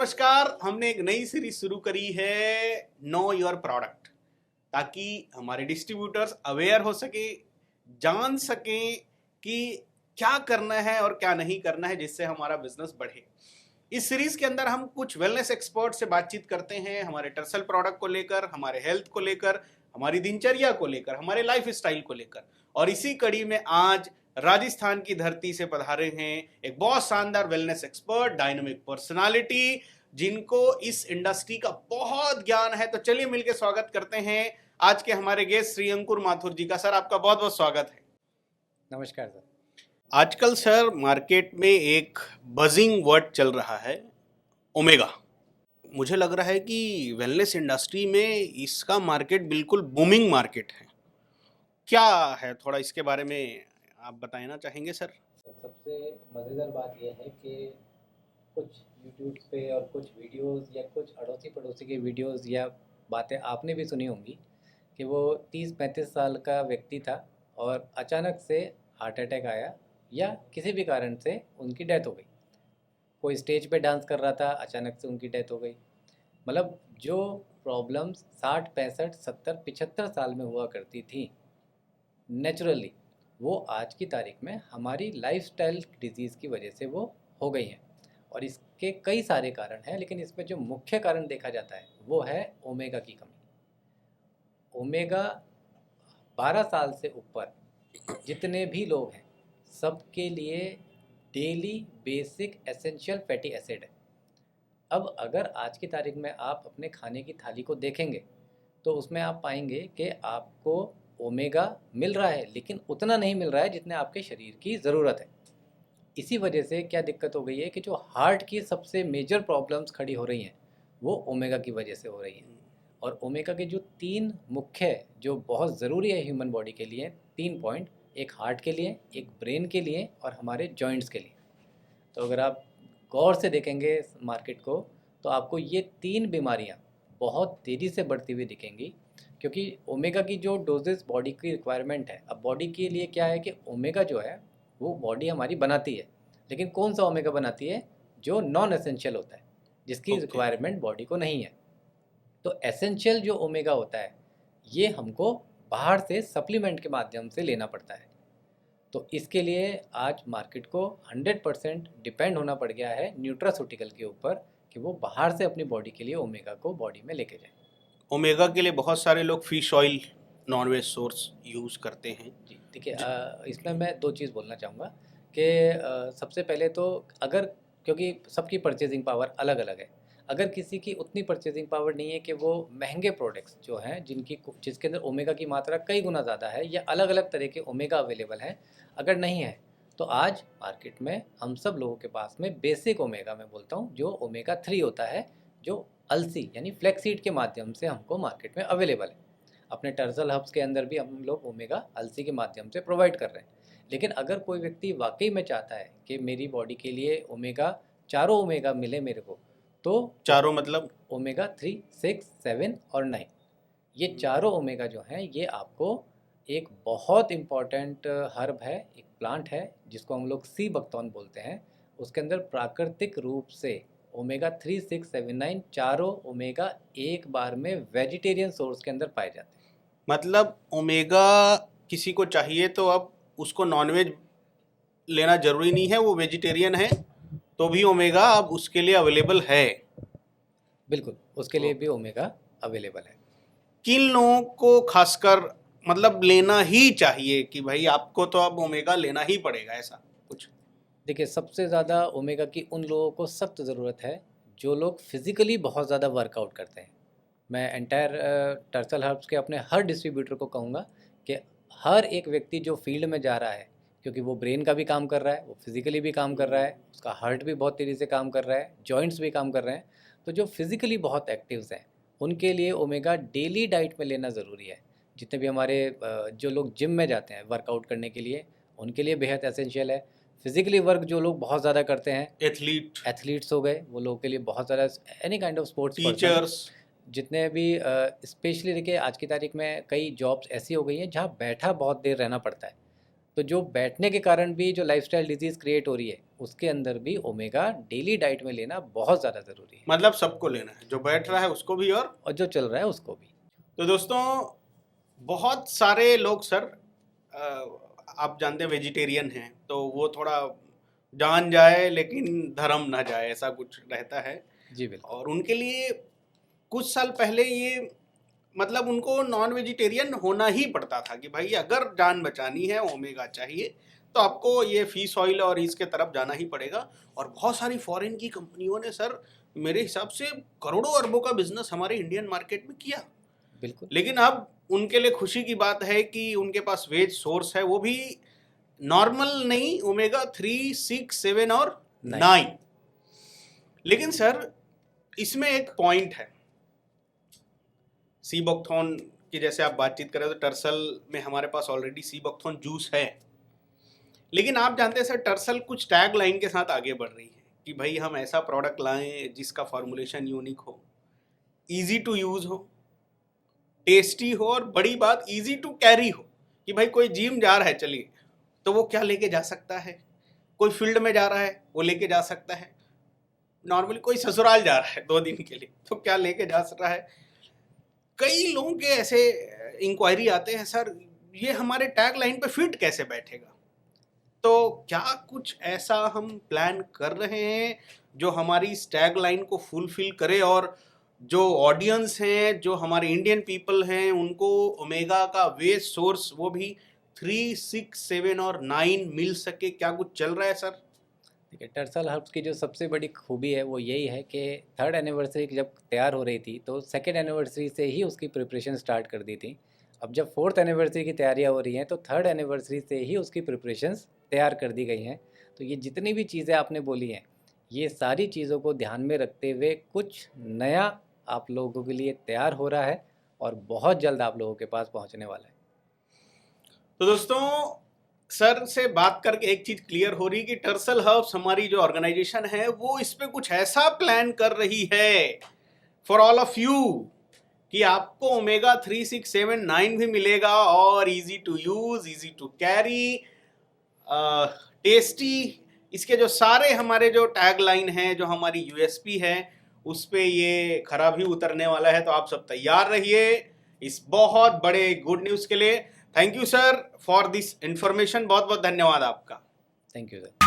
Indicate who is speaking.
Speaker 1: नमस्कार। हमने एक नई सीरीज शुरू करी है नो योर प्रोडक्ट, ताकि हमारे डिस्ट्रीब्यूटर्स अवेयर हो सके, जान सकें कि क्या करना है और क्या नहीं करना है, जिससे हमारा बिजनेस बढ़े। इस सीरीज के अंदर हम कुछ वेलनेस एक्सपर्ट से बातचीट करते हैं, हमारे टर्सल प्रोडक्ट को लेकर, हमारे हेल्थ को लेकर, हमारी दिनचर्या को लेकर, हमारे लाइफ स्टाइल को लेकर। और इसी कड़ी में आज राजस्थान की धरती से पधारे हैं एक बहुत शानदार वेलनेस एक्सपर्ट, डायनामिक पर्सनालिटी, जिनको इस इंडस्ट्री का बहुत ज्ञान है। तो चलिए मिलकर स्वागत करते हैं आज के हमारे गेस्ट श्री अंकुर माथुर जी का। सर, आपका बहुत बहुत स्वागत है।
Speaker 2: नमस्कार सर।
Speaker 1: आजकल सर मार्केट में एक बजिंग वर्ड चल रहा है, ओमेगा। मुझे लग रहा है कि वेलनेस इंडस्ट्री में इसका मार्केट बिल्कुल बूमिंग मार्केट है। क्या है, थोड़ा इसके बारे में आप बताना चाहेंगे सर?
Speaker 2: सबसे मज़ेदार बात यह है कि कुछ यूट्यूब पे और कुछ वीडियोस या कुछ अड़ोसी पड़ोसी के वीडियोस या बातें आपने भी सुनी होंगी कि वो 30-35 साल का व्यक्ति था और अचानक से हार्ट अटैक आया या किसी भी कारण से उनकी डेथ हो गई। कोई स्टेज पे डांस कर रहा था, अचानक से उनकी डेथ हो गई। मतलब जो प्रॉब्लम्स 60, 65, 70, 75 साल में हुआ करती थी नेचुरली, वो आज की तारीख में हमारी लाइफस्टाइल डिजीज़ की वजह से वो हो गई हैं। और इसके कई सारे कारण हैं, लेकिन इसमें जो मुख्य कारण देखा जाता है वो है ओमेगा की कमी। ओमेगा 12 साल से ऊपर जितने भी लोग हैं सबके लिए daily basic essential fatty acid है। अब अगर आज की तारीख में आप अपने खाने की थाली को देखेंगे तो उसमें आप पाएंगे कि आपको ओमेगा मिल रहा है, लेकिन उतना नहीं मिल रहा है जितने आपके शरीर की ज़रूरत है। इसी वजह से क्या दिक्कत हो गई है कि जो हार्ट की सबसे मेजर प्रॉब्लम्स खड़ी हो रही हैं वो ओमेगा की वजह से हो रही हैं। और ओमेगा के जो 3 मुख्य जो बहुत ज़रूरी है ह्यूमन बॉडी के लिए, 3 पॉइंट, एक हार्ट के लिए, एक ब्रेन के लिए और हमारे जॉइंट्स के लिए। तो अगर आप गौर से देखेंगे मार्केट को तो आपको ये 3 बीमारियां बहुत तेज़ी से बढ़ती हुई दिखेंगी, क्योंकि ओमेगा की जो डोजेस बॉडी की रिक्वायरमेंट है, अब बॉडी के लिए क्या है कि ओमेगा जो है वो बॉडी हमारी बनाती है, लेकिन कौन सा ओमेगा बनाती है? जो नॉन एसेंशियल होता है, जिसकी रिक्वायरमेंट बॉडी को नहीं है। तो एसेंशियल जो ओमेगा होता है ये हमको बाहर से सप्लीमेंट के माध्यम से लेना पड़ता है। तो इसके लिए आज मार्केट को 100% डिपेंड होना पड़ गया है न्यूट्रास्यूटिकल के ऊपर कि वो बाहर से अपनी बॉडी के लिए ओमेगा को बॉडी में लेके जाए।
Speaker 1: ओमेगा के लिए बहुत सारे लोग fish oil, nonveg source use करते हैं।
Speaker 2: जी देखिए, इसमें मैं 2 चीज़ बोलना चाहूँगा कि सबसे पहले तो अगर, क्योंकि सबकी परचेजिंग पावर अलग अलग है, अगर किसी की उतनी परचेजिंग पावर नहीं है कि वो महंगे प्रोडक्ट्स जो हैं जिसके अंदर ओमेगा की मात्रा कई गुना ज़्यादा है या अलग अलग तरह के ओमेगा अवेलेबल हैं, अगर नहीं है तो आज मार्केट में हम सब लोगों के पास में बेसिक ओमेगा, मैं बोलता हूँ जो ओमेगा 3 होता है, जो अलसी यानी फ्लैक्सीड के माध्यम से हमको मार्केट में अवेलेबल है। अपने टर्सल हब्स के अंदर भी हम लोग ओमेगा अलसी के माध्यम से प्रोवाइड कर रहे हैं। लेकिन अगर कोई व्यक्ति वाकई में चाहता है कि मेरी बॉडी के लिए ओमेगा, चारों ओमेगा मिले मेरे को, तो
Speaker 1: चारों मतलब
Speaker 2: ओमेगा 3, 6, 7 और 9, ये चारों ओमेगा जो हैं ये आपको एक बहुत इम्पॉर्टेंट हर्ब है, एक प्लांट है जिसको हम लोग सी बकथॉर्न बोलते हैं। उसके अंदर प्राकृतिक रूप से ओमेगा 3, 6, 7, 9 चारों ओमेगा एक बार में वेजिटेरियन सोर्स के अंदर पाए जाते हैं।
Speaker 1: मतलब ओमेगा किसी को चाहिए तो अब उसको नॉनवेज लेना जरूरी नहीं है, वो वेजिटेरियन है तो भी ओमेगा अब उसके लिए अवेलेबल है।
Speaker 2: बिल्कुल, उसके लिए भी ओमेगा अवेलेबल है।
Speaker 1: किन लोगों को खासकर मतलब लेना ही चाहिए कि भाई आपको तो अब ओमेगा लेना ही पड़ेगा, ऐसा कुछ?
Speaker 2: देखिए, सबसे ज़्यादा ओमेगा की उन लोगों को सख्त ज़रूरत है जो लोग फिज़िकली बहुत ज़्यादा वर्कआउट करते हैं। मैं एंटायर टर्सल हर्ब्स के अपने हर डिस्ट्रीब्यूटर को कहूँगा कि हर एक व्यक्ति जो फील्ड में जा रहा है, क्योंकि वो ब्रेन का भी काम कर रहा है, वो फिज़िकली भी काम कर रहा है, उसका हार्ट भी बहुत तेज़ी से काम कर रहा है, जॉइंट्स भी काम कर रहे हैं, तो जो फिज़िकली बहुत एक्टिव्स हैं उनके लिए ओमेगा डेली डाइट में लेना ज़रूरी है। जितने भी हमारे जो लोग जिम में जाते हैं वर्कआउट करने के लिए, उनके लिए बेहद एसेंशियल है। फिज़िकली वर्क जो लोग बहुत ज़्यादा करते हैं, एथलीट्स हो गए, वो लोगों के लिए बहुत ज़्यादा, any kind of sports
Speaker 1: teachers,
Speaker 2: जितने भी, स्पेशली देखिए आज की तारीख में कई जॉब्स ऐसी हो गई हैं जहाँ बैठा बहुत देर रहना पड़ता है, तो जो बैठने के कारण भी जो लाइफस्टाइल डिजीज़ क्रिएट हो रही है उसके अंदर भी ओमेगा डेली डाइट में लेना बहुत ज़्यादा ज़रूरी है,
Speaker 1: मतलब सबको लेना है, जो बैठ रहा है उसको भी और
Speaker 2: जो चल रहा है उसको भी।
Speaker 1: तो दोस्तों बहुत सारे लोग सर आप जानते हैं वेजिटेरियन हैं, तो वो थोड़ा जान जाए लेकिन धर्म ना जाए, ऐसा कुछ रहता है।
Speaker 2: जी बिल्कुल।
Speaker 1: और उनके लिए कुछ साल पहले ये मतलब उनको नॉन वेजिटेरियन होना ही पड़ता था कि भाई अगर जान बचानी है, ओमेगा चाहिए, तो आपको ये फिश ऑयल और इसके तरफ जाना ही पड़ेगा। और बहुत सारी फॉरेन की कंपनियों ने सर मेरे हिसाब से करोड़ों अरबों का बिजनेस हमारे इंडियन मार्केट में किया।
Speaker 2: बिल्कुल।
Speaker 1: लेकिन अब उनके लिए खुशी की बात है कि उनके पास वेज सोर्स है, वो भी नॉर्मल नहीं, ओमेगा 3, 6, 7 और 9। लेकिन सर इसमें एक पॉइंट है, सीबोक्थोन की जैसे आप बातचीत करें तो टर्सल में हमारे पास ऑलरेडी सीबोक्थोन जूस है। लेकिन आप जानते हैं सर टर्सल कुछ टैग लाइन के साथ आगे बढ़ रही है कि भाई हम ऐसा प्रोडक्ट लाएं जिसका फॉर्मुलेशन यूनिक हो, इजी टू यूज हो, टेस्टी हो और बड़ी बात इजी टू कैरी हो। कि भाई कोई जिम जा रहा है चलिए तो वो क्या लेके जा सकता है, कोई फील्ड में जा रहा है वो लेके जा सकता है, नॉर्मली कोई ससुराल जा रहा है 2 दिन के लिए तो क्या लेके जा सकता है। कई लोगों के ऐसे इंक्वायरी आते हैं सर ये हमारे टैग लाइन पे फिट कैसे बैठेगा। तो क्या कुछ ऐसा हम प्लान कर रहे हैं जो हमारी इस टैग लाइन को फुलफिल करे और जो ऑडियंस हैं, जो हमारे इंडियन पीपल हैं, उनको ओमेगा का वेज सोर्स वो भी 3, 6, 7 और 9 मिल सके। क्या कुछ चल रहा है सर?
Speaker 2: देखिए, टर्सल हर्ब्स की जो सबसे बड़ी खूबी है वो यही है कि 3rd एनिवर्सरी जब तैयार हो रही थी तो 2nd एनिवर्सरी से ही उसकी प्रिपरेशन स्टार्ट कर दी थी। अब जब 4th एनिवर्सरी की तैयारियां हो रही हैं तो 3rd एनिवर्सरी से ही उसकी प्रिपरेशंस तैयार कर दी गई हैं। तो ये जितनी भी चीज़ें आपने बोली हैं, ये सारी चीज़ों को ध्यान में रखते हुए कुछ नया आप लोगों के लिए तैयार हो रहा है और बहुत जल्द आप लोगों के पास पहुँचने वाला है।
Speaker 1: तो दोस्तों सर से बात करके एक चीज क्लियर हो रही कि टर्सल हर्ब्स हमारी जो ऑर्गेनाइजेशन है वो इस पे कुछ ऐसा प्लान कर रही है फॉर ऑल ऑफ यू कि आपको ओमेगा 3, 6, 7, 9 भी मिलेगा और easy to use, easy to carry, tasty. इसके जो सारे हमारे जो टैग लाइन है, जो हमारी यूएसपी है, उस पे ये खरा भी उतरने वाला है। तो आप सब तैयार रहिए इस बहुत बड़े गुड न्यूज़ के लिए। Thank you sir for this information, बहुत बहुत धन्यवाद आपका।
Speaker 2: Thank you sir.